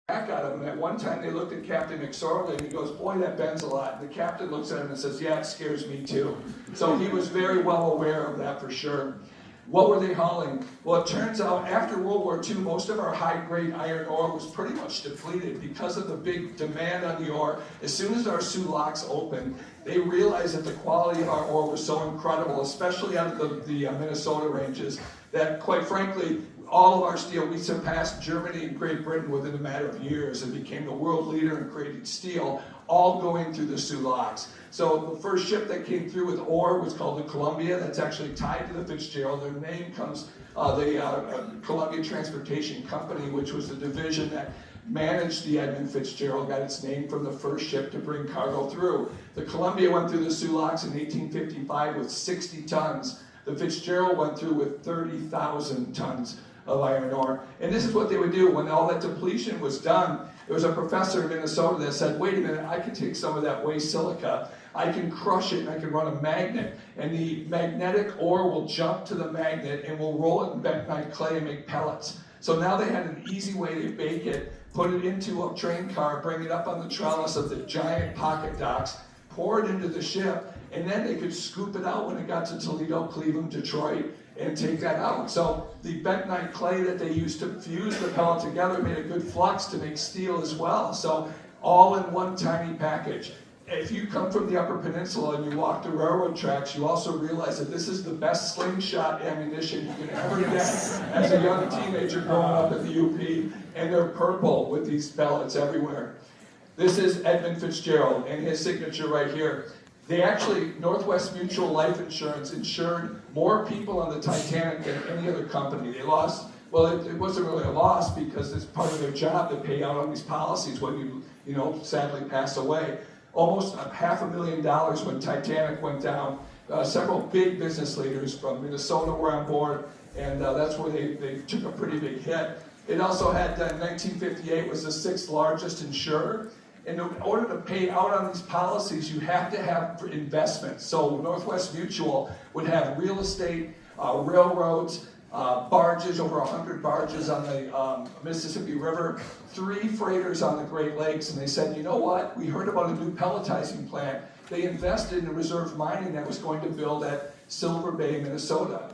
back at him, and at one time they looked at Captain McSorley and he goes, boy, that bends a lot. And the captain looks at him and says, yeah, it scares me too. So he was very well aware of that for sure. What were they hauling? Well, it turns out after World War II, most of our high-grade iron ore was pretty much depleted because of the big demand on the ore. As soon as our Soo locks opened, they realized that the quality of our ore was so incredible, especially out of the Minnesota ranges, that quite frankly, all of our steel, we surpassed Germany and Great Britain within a matter of years and became the world leader in creating steel, all going through the Soo locks. So the first ship that came through with ore was called the Columbia. That's actually tied to the Fitzgerald. Their name comes, the Columbia Transportation Company, which was the division that managed the Edmund Fitzgerald, got its name from the first ship to bring cargo through. The Columbia went through the Soo locks in 1855 with 60 tons. The Fitzgerald went through with 30,000 tons of iron ore. And this is what they would do when all that depletion was done. There was a professor in Minnesota that said, wait a minute, I can take some of that waste silica, I can crush it and I can run a magnet, and the magnetic ore will jump to the magnet and we'll roll it in bentonite clay and make pellets. So now they had an easy way to bake it, put it into a train car, bring it up on the trellis of the giant pocket docks, pour it into the ship, and then they could scoop it out when it got to Toledo, Cleveland, Detroit, and take that out. So the bentonite clay that they used to fuse the pellet together made a good flux to make steel as well. So all in one tiny package. If you come from the Upper Peninsula and you walk the railroad tracks, you also realize that this is the best slingshot ammunition you can ever get as a young teenager growing up at the UP, and they're purple with these pellets everywhere. This is Edmund Fitzgerald and his signature right here. They actually, Northwest Mutual Life Insurance insured more people on the Titanic than any other company. They lost, well, it wasn't really a loss because it's part of their job to pay out on these policies when you sadly pass away. Almost $500,000 when Titanic went down. Several big business leaders from Minnesota were on board, and that's where they took a pretty big hit. It also had, in 1958, was the 6th largest insurer. And in order to pay out on these policies, you have to have investments. So Northwest Mutual would have real estate, railroads, barges, over 100 barges on the Mississippi River, 3 freighters on the Great Lakes, and they said, you know what, we heard about a new pelletizing plant. They invested in reserve mining that was going to build at Silver Bay, Minnesota.